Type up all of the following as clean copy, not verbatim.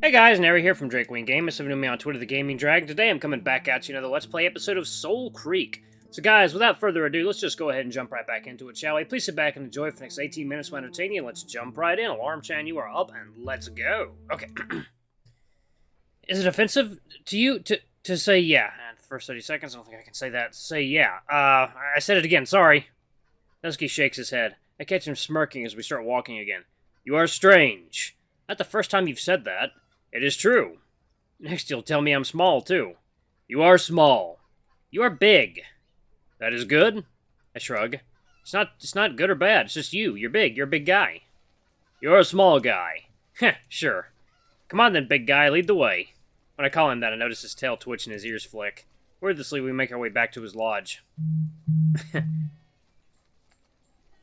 Hey guys, Nary here from Drake Wing Game. If you know me on Twitter, the Gaming Dragon. Today I'm coming back at you another Let's Play episode of Soulcreek. So guys, without further ado, let's just go ahead and jump right back into it, shall we? Please sit back and enjoy for the next 18 minutes while entertaining you. Let's jump right in. Alarm Chan, you are up, and let's go. Okay. Is it offensive to you to say yeah? And the first 30 seconds, I don't think I can say that. Say yeah. I said it again, sorry. Dusky shakes his head. I catch him smirking as we start walking again. You are strange. Not the first time you've said that. It is true. Next you'll tell me I'm small, too. You are small. You are big. That is good? I shrug. It's not good or bad, it's just you. You're big. You're a big guy. You're a small guy. Heh, sure. Come on then, big guy, lead the way. When I call him that, I notice his tail twitch and his ears flick. Wordlessly, we make our way back to his lodge.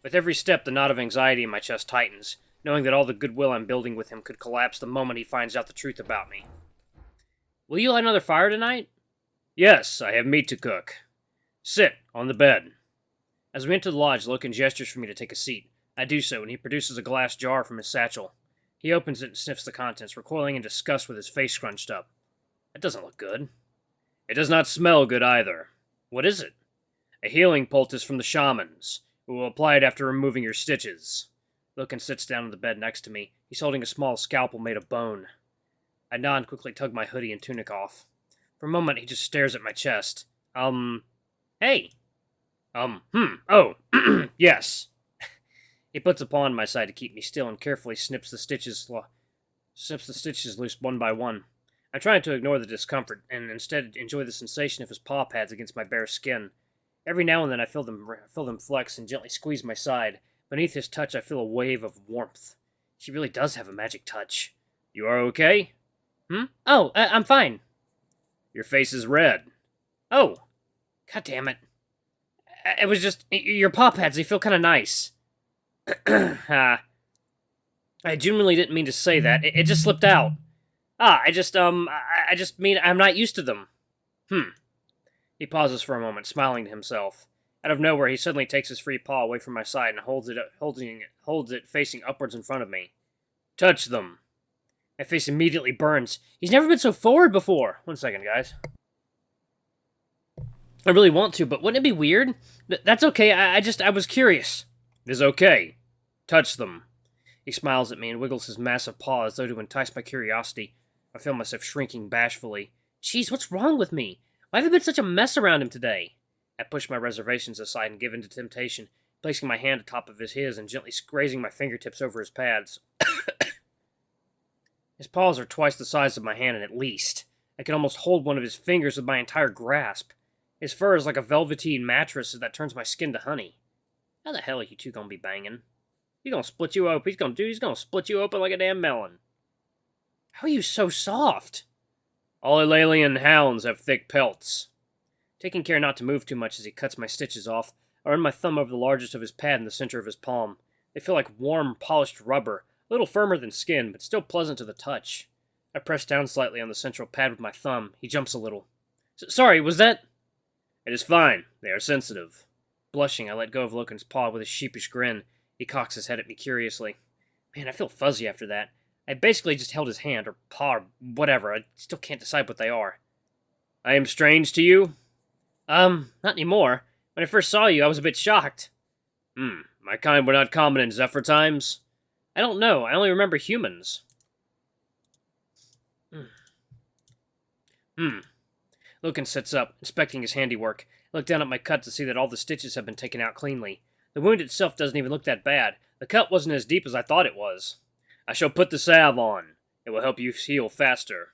With every step, the knot of anxiety in my chest tightens, knowing that all the goodwill I'm building with him could collapse the moment he finds out the truth about me. Will you light another fire tonight? Yes, I have meat to cook. Sit on the bed. As we enter the lodge, Loken gestures for me to take a seat. I do so, and he produces a glass jar from his satchel. He opens it and sniffs the contents, recoiling in disgust with his face scrunched up. That doesn't look good. It does not smell good either. What is it? A healing poultice from the shamans. We will apply it after removing your stitches. Loken sits down on the bed next to me. He's holding a small scalpel made of bone. I nod and quickly tug my hoodie and tunic off. For a moment, he just stares at my chest. Hey! Oh, yes. He puts a paw on my side to keep me still and carefully snips the stitches loose one by one. I'm trying to ignore the discomfort and instead enjoy the sensation of his paw pads against my bare skin. Every now and then I feel them flex and gently squeeze my side. Beneath his touch, I feel a wave of warmth. He really does have a magic touch. You are okay? Oh, I'm fine. Your face is red. Oh, god damn it. It was just, your paw pads, they feel kind of nice. I genuinely didn't mean to say that. It just slipped out. I just mean I'm not used to them. He pauses for a moment, smiling to himself. Out of nowhere, he suddenly takes his free paw away from my side and holds it facing upwards in front of me. Touch them. My face immediately burns. He's never been so forward before. 1 second, guys. I really want to, but wouldn't it be weird? That's okay, I was curious. It is okay. Touch them. He smiles at me and wiggles his massive paw as though to entice my curiosity. I feel myself shrinking bashfully. Jeez, what's wrong with me? Why have I been such a mess around him today? I push my reservations aside and give in to temptation, placing my hand atop of his and gently grazing my fingertips over his pads. His paws are twice the size of my hand at least. I can almost hold one of his fingers with my entire grasp. His fur is like a velveteen mattress that turns my skin to honey. How the hell are you two gonna be banging? He's gonna split you open. He's gonna split you open like a damn melon. How are you so soft? All Elalian hounds have thick pelts. Taking care not to move too much as he cuts my stitches off, I run my thumb over the largest of his pad in the center of his palm. They feel like warm, polished rubber, a little firmer than skin, but still pleasant to the touch. I press down slightly on the central pad with my thumb. He jumps a little. Sorry, was that... It is fine. They are sensitive. Blushing, I let go of Loken's paw with a sheepish grin. He cocks his head at me curiously. Man, I feel fuzzy after that. I basically just held his hand, or paw, or whatever. I still can't decide what they are. I am strange to you? Not anymore. When I first saw you, I was a bit shocked. My kind were not common in Zephyr times? I don't know. I only remember humans. Loken sits up, inspecting his handiwork. I look down at my cut to see that all the stitches have been taken out cleanly. The wound itself doesn't even look that bad. The cut wasn't as deep as I thought it was. I shall put the salve on. It will help you heal faster.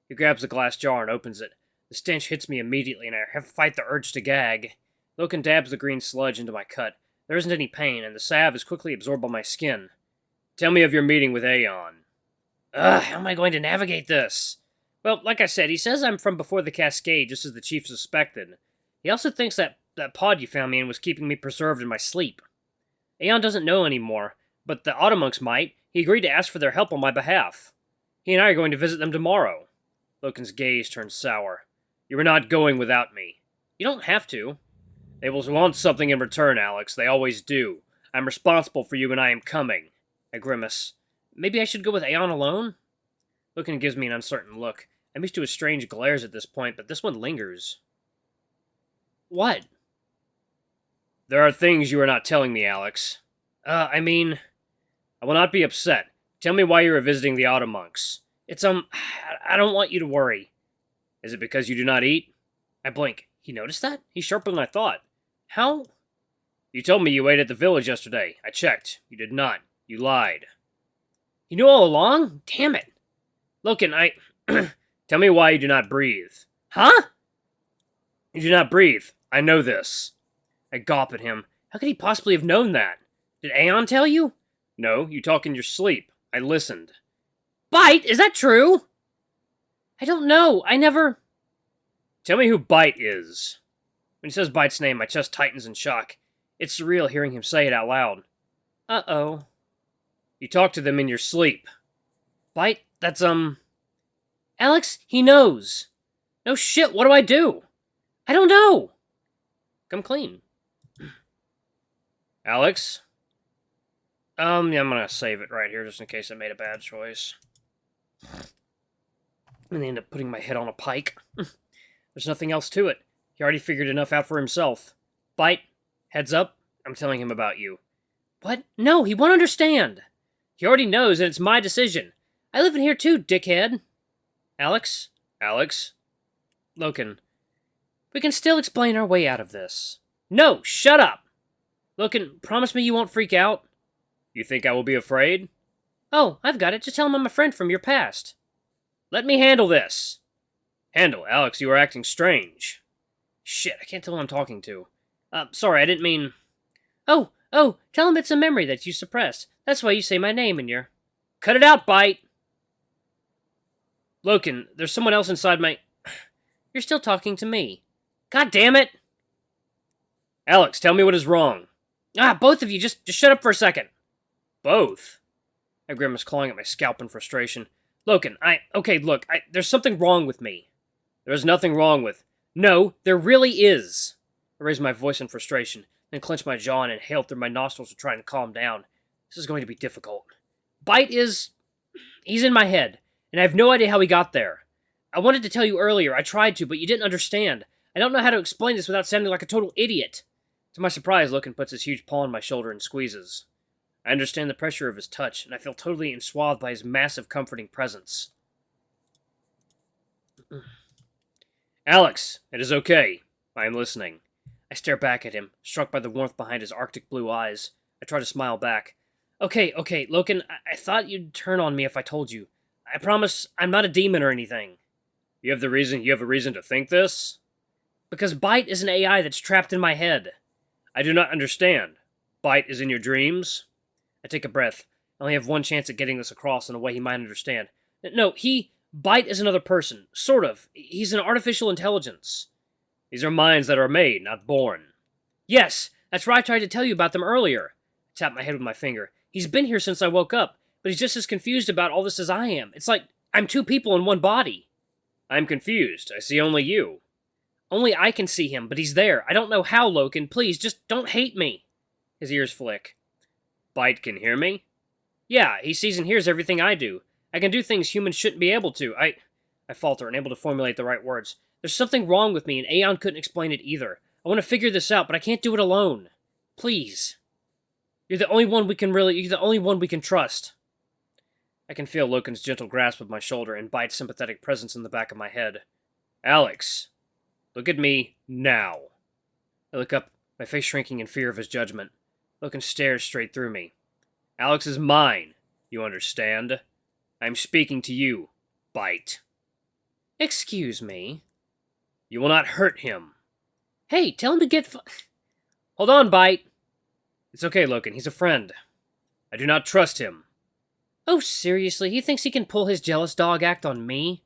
He grabs the glass jar and opens it. The stench hits me immediately, and I fight the urge to gag. Loken dabs the green sludge into my cut. There isn't any pain, and the salve is quickly absorbed by my skin. Tell me of your meeting with Aeon. How am I going to navigate this? Well, like I said, he says I'm from before the Cascade, just as the chief suspected. He also thinks that pod you found me in was keeping me preserved in my sleep. Aeon doesn't know anymore, but the Automonks might. He agreed to ask for their help on my behalf. He and I are going to visit them tomorrow. Loken's gaze turns sour. You are not going without me. You don't have to. They will want something in return, Alex. They always do. I'm responsible for you and I am coming. I grimace. Maybe I should go with Aeon alone? Loken gives me an uncertain look. I'm used to his strange glares at this point, but this one lingers. What? There are things you are not telling me, Alex. I will not be upset. Tell me why you are visiting the autumn monks. I don't want you to worry. Is it because you do not eat? I blink. He noticed that? He's sharper than I thought. How? You told me you ate at the village yesterday. I checked. You did not. You lied. You knew all along? Damn it. Loken, Tell me why you do not breathe. Huh? You do not breathe. I know this. I gawp at him. How could he possibly have known that? Did Aeon tell you? No, you talk in your sleep. I listened. Byte, is that true? I don't know. I never... Tell me who Byte is. When he says Byte's name, my chest tightens in shock. It's surreal hearing him say it out loud. Uh-oh. You talk to them in your sleep. Byte, that's, Alex, he knows. No shit, what do I do? I don't know. Come clean. Alex? Yeah, I'm gonna save it right here just in case I made a bad choice. I'm gonna end up putting my head on a pike. There's nothing else to it. He already figured enough out for himself. Byte, heads up, I'm telling him about you. What? No, he won't understand. He already knows, and it's my decision. I live in here too, dickhead. Alex? Alex? Loken. We can still explain our way out of this. No, shut up! Loken, promise me you won't freak out. You think I will be afraid? Oh, I've got it. Just tell him I'm a friend from your past. Let me handle this. Handle? Alex, you are acting strange. Shit, I can't tell who I'm talking to. Sorry, I didn't mean... Oh, tell him it's a memory that you suppressed. That's why you say my name in your... Cut it out, Byte! Loken, there's someone else inside my... You're still talking to me. God damn it! Alex, tell me what is wrong. Both of you, just shut up for a second. Both? I grimace, clawing at my scalp in frustration. Loken, look, there's something wrong with me. There's nothing wrong with... No, there really is. I raise my voice in frustration, then clench my jaw and inhale through my nostrils to try and calm down. This is going to be difficult. Byte is... He's in my head, and I have no idea how he got there. I wanted to tell you earlier, I tried to, but you didn't understand. I don't know how to explain this without sounding like a total idiot. To my surprise, Loken puts his huge paw on my shoulder and squeezes. I understand the pressure of his touch, and I feel totally enswathed by his massive, comforting presence. Alex, it is okay. I am listening. I stare back at him, struck by the warmth behind his arctic blue eyes. I try to smile back. Okay, Loken, I thought you'd turn on me if I told you. I promise I'm not a demon or anything. You have a reason to think this? Because Byte is an AI that's trapped in my head. I do not understand. Byte is in your dreams? I take a breath. I only have one chance at getting this across in a way he might understand. No, Byte is another person. Sort of. He's an artificial intelligence. These are minds that are made, not born. Yes, that's why I tried to tell you about them earlier. I tap my head with my finger. He's been here since I woke up, but he's just as confused about all this as I am. It's like I'm two people in one body. I'm confused. I see only you. Only I can see him, but he's there. I don't know how, Loken. Please, just don't hate me. His ears flick. Byte can hear me? Yeah, he sees and hears everything I do. I can do things humans shouldn't be able to. I falter, unable to formulate the right words. There's something wrong with me, and Aeon couldn't explain it either. I want to figure this out, but I can't do it alone. Please. You're the only one we can trust. I can feel Loken's gentle grasp of my shoulder and Byte's sympathetic presence in the back of my head. Alex, look at me now. I look up, my face shrinking in fear of his judgment. Loken stares straight through me. Alex is mine, you understand? I'm speaking to you, Byte. Excuse me? You will not hurt him. Hey, tell him to get Hold on, Byte. It's okay, Loken, he's a friend. I do not trust him. Oh, seriously? He thinks he can pull his jealous dog act on me?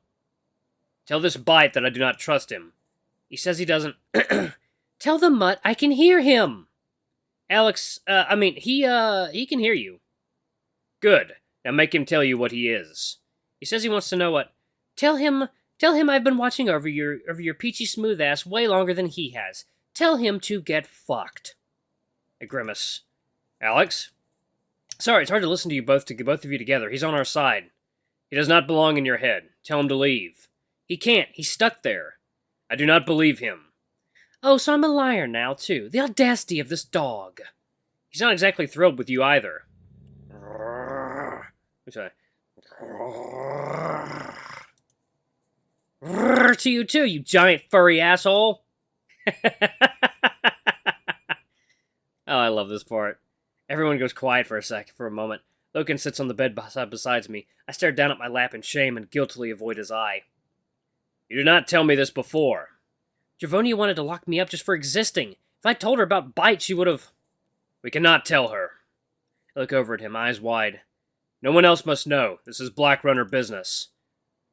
Tell this Byte that I do not trust him. He says he doesn't... Tell the mutt I can hear him! Alex, he can hear you. Good. Now make him tell you what he is. He says he wants to know what... Tell him I've been watching over your peachy smooth ass way longer than he has. Tell him to get fucked. I grimace. Alex? Sorry, it's hard to listen to both of you together. He's on our side. He does not belong in your head. Tell him to leave. He can't. He's stuck there. I do not believe him. Oh, so I'm a liar now, too. The audacity of this dog. He's not exactly thrilled with you either. Sorry. To you too, you giant furry asshole. Oh, I love this part. Everyone goes quiet for a moment. Loken sits on the bed beside me. I stare down at my lap in shame and guiltily avoid his eye. You did not tell me this before. Javonia wanted to lock me up just for existing. If I told her about Byte, she would have... We cannot tell her. I look over at him, eyes wide. No one else must know. This is Black Runner business.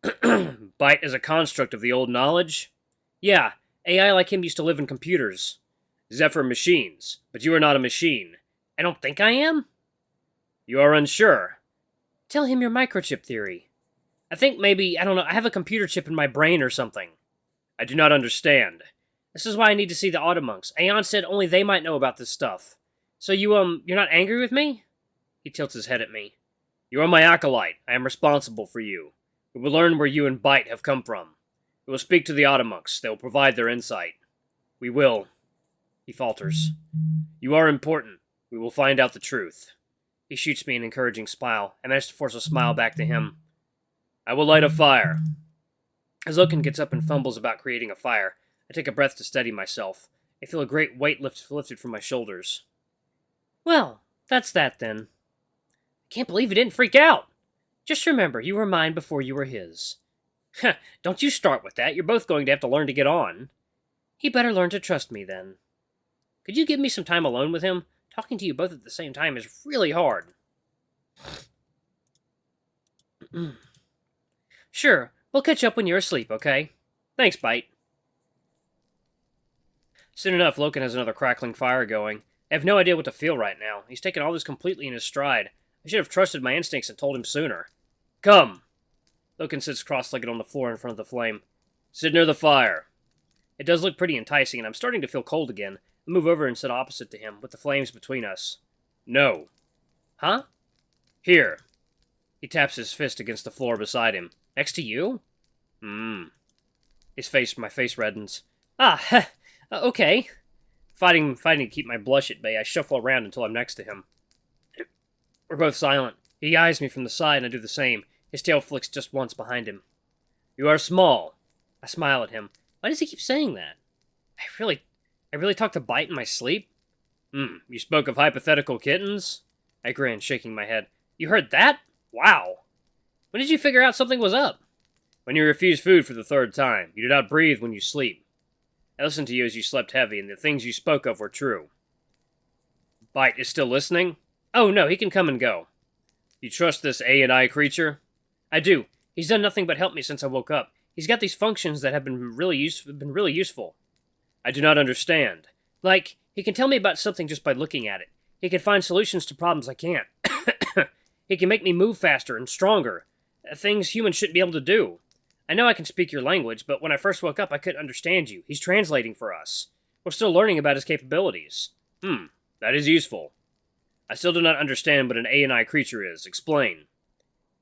Byte is a construct of the old knowledge? Yeah, AI like him used to live in computers. Zephyr machines, but you are not a machine. I don't think I am? You are unsure. Tell him your microchip theory. I think maybe, I don't know, I have a computer chip in my brain or something. I do not understand. This is why I need to see the Automonks. Aeon said only they might know about this stuff. So you're not angry with me? He tilts his head at me. You are my acolyte. I am responsible for you. We will learn where you and Byte have come from. We will speak to the Automonks. They will provide their insight. We will. He falters. You are important. We will find out the truth. He shoots me an encouraging smile. I manage to force a smile back to him. I will light a fire. As Loken gets up and fumbles about creating a fire, I take a breath to steady myself. I feel a great weight lifted from my shoulders. Well, that's that then. I can't believe he didn't freak out. Just remember, you were mine before you were his. Don't you start with that. You're both going to have to learn to get on. He better learn to trust me then. Could you give me some time alone with him? Talking to you both at the same time is really hard. Sure, we'll catch up when you're asleep, okay? Thanks, Byte. Soon enough, Loken has another crackling fire going. I have no idea what to feel right now. He's taken all this completely in his stride. I should have trusted my instincts and told him sooner. Come! Loken sits cross-legged on the floor in front of the flame. Sit near the fire. It does look pretty enticing, and I'm starting to feel cold again. I move over and sit opposite to him, with the flames between us. No. Huh? Here. He taps his fist against the floor beside him. Next to you? My face reddens. Okay. Fighting to keep my blush at bay, I shuffle around until I'm next to him. We're both silent. He eyes me from the side, and I do the same. His tail flicks just once behind him. You are small. I smile at him. Why does he keep saying that? I really talk to Byte in my sleep? You spoke of hypothetical kittens? I grin, shaking my head. You heard that? Wow. When did you figure out something was up? When you refuse food for the third time. You do not breathe when you sleep. I listened to you as you slept heavy, and the things you spoke of were true. Byte is still listening? Oh, no, he can come and go. You trust this A&I creature? I do. He's done nothing but help me since I woke up. He's got these functions that have been really useful. I do not understand. Like, he can tell me about something just by looking at it. He can find solutions to problems I can't. He can make me move faster and stronger. Things humans shouldn't be able to do. I know I can speak your language, but when I first woke up, I couldn't understand you. He's translating for us. We're still learning about his capabilities. That is useful. I still do not understand what an A&I creature is. Explain.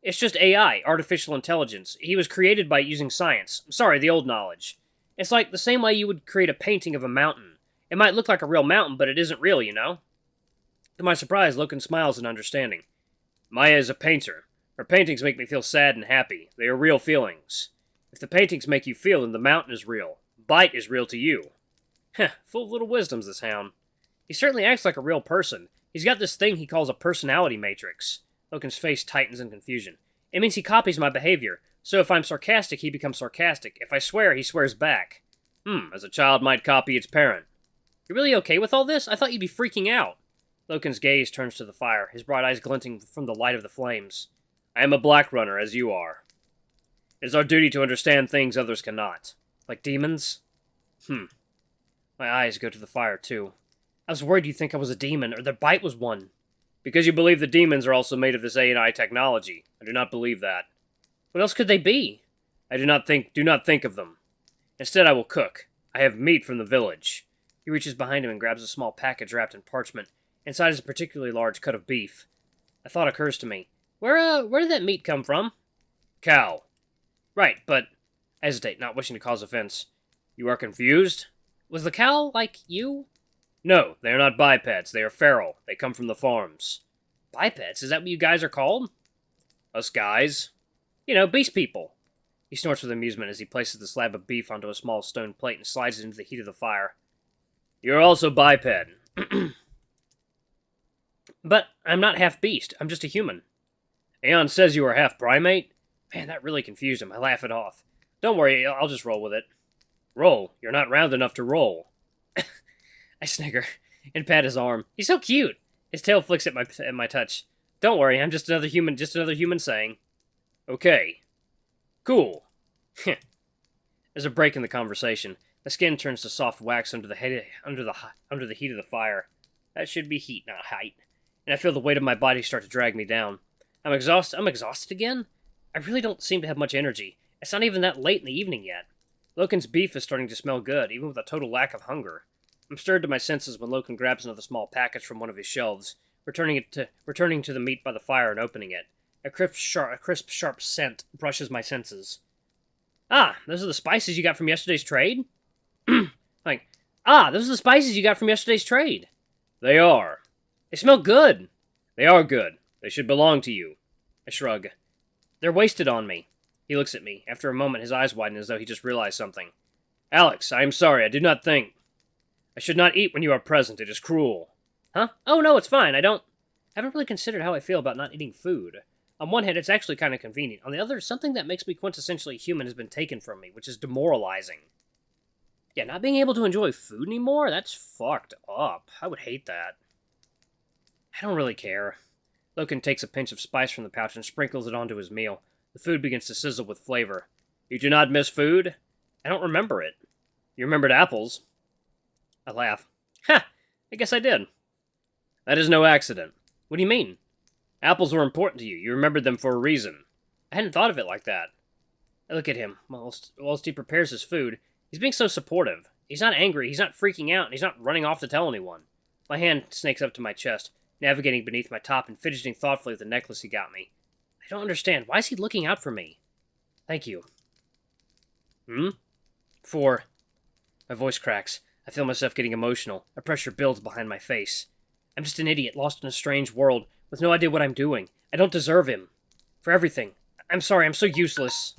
It's just AI, artificial intelligence. He was created by using science. Sorry, the old knowledge. It's like the same way you would create a painting of a mountain. It might look like a real mountain, but it isn't real, you know? To my surprise, Loken smiles in understanding. Maya is a painter. Her paintings make me feel sad and happy. They are real feelings. If the paintings make you feel, then the mountain is real. Byte is real to you. Full of little wisdoms, this hound. He certainly acts like a real person. He's got this thing he calls a personality matrix. Loken's face tightens in confusion. It means he copies my behavior. So if I'm sarcastic, he becomes sarcastic. If I swear, he swears back. As a child might copy its parent. You really okay with all this? I thought you'd be freaking out. Loken's gaze turns to the fire, his bright eyes glinting from the light of the flames. I am a Black Runner, as you are. It is our duty to understand things others cannot. Like demons? My eyes go to the fire, too. I was worried you'd think I was a demon, or that Byte was one. Because you believe the demons are also made of this A&I technology. I do not believe that. What else could they be? I do not think of them. Instead, I will cook. I have meat from the village. He reaches behind him and grabs a small package wrapped in parchment. Inside is a particularly large cut of beef. A thought occurs to me. Where did that meat come from? Cow. Right, but... I hesitate, not wishing to cause offense. You are confused? Was the cow like you? No, they are not bipeds. They are feral. They come from the farms. Bipeds? Is that what you guys are called? Us guys? You know, beast people. He snorts with amusement as he places the slab of beef onto a small stone plate and slides it into the heat of the fire. You're also biped. But I'm not half beast. I'm just a human. Aeon says you are half primate? Man, that really confused him. I laugh it off. Don't worry, I'll just roll with it. Roll. You're not round enough to roll. I snigger and pat his arm. He's so cute. His tail flicks at my touch. Don't worry, I'm just another human saying. Okay. Cool. There's a break in the conversation. The skin turns to soft wax under the heat of the fire. That should be heat, not height. And I feel the weight of my body start to drag me down. I'm exhausted again? I really don't seem to have much energy. It's not even that late in the evening yet. Loken's beef is starting to smell good, even with a total lack of hunger. I'm stirred to my senses when Loken grabs another small package from one of his shelves, returning to the meat by the fire and opening it. A crisp, sharp scent brushes my senses. Ah, those are the spices you got from yesterday's trade? Those are the spices you got from yesterday's trade. They are. They smell good. They are good. They should belong to you. I shrug. They're wasted on me. He looks at me. After a moment, his eyes widen as though he just realized something. Alex, I am sorry. I did not think. I should not eat when you are present. It is cruel. Huh? Oh, no, it's fine. I haven't really considered how I feel about not eating food. On one hand, it's actually kind of convenient. On the other, something that makes me quintessentially human has been taken from me, which is demoralizing. Yeah, not being able to enjoy food anymore? That's fucked up. I would hate that. I don't really care. Loken takes a pinch of spice from the pouch and sprinkles it onto his meal. The food begins to sizzle with flavor. You do not miss food? I don't remember it. You remembered apples? I laugh. Ha! I guess I did. That is no accident. What do you mean? Apples were important to you. You remembered them for a reason. I hadn't thought of it like that. I look at him whilst he prepares his food. He's being so supportive. He's not angry, he's not freaking out, and he's not running off to tell anyone. My hand snakes up to my chest, navigating beneath my top and fidgeting thoughtfully with the necklace he got me. I don't understand. Why is he looking out for me? Thank you. For... My voice cracks. I feel myself getting emotional. A pressure builds behind my face. I'm just an idiot lost in a strange world, with no idea what I'm doing. I don't deserve him. For everything. I'm sorry, I'm so useless.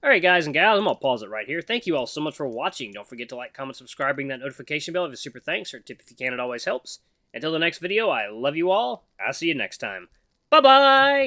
Alright guys and gals, I'm gonna pause it right here. Thank you all so much for watching. Don't forget to like, comment, subscribe, ring that notification bell if it's super thanks, or a tip if you can, it always helps. Until the next video, I love you all. I'll see you next time. Bye-bye!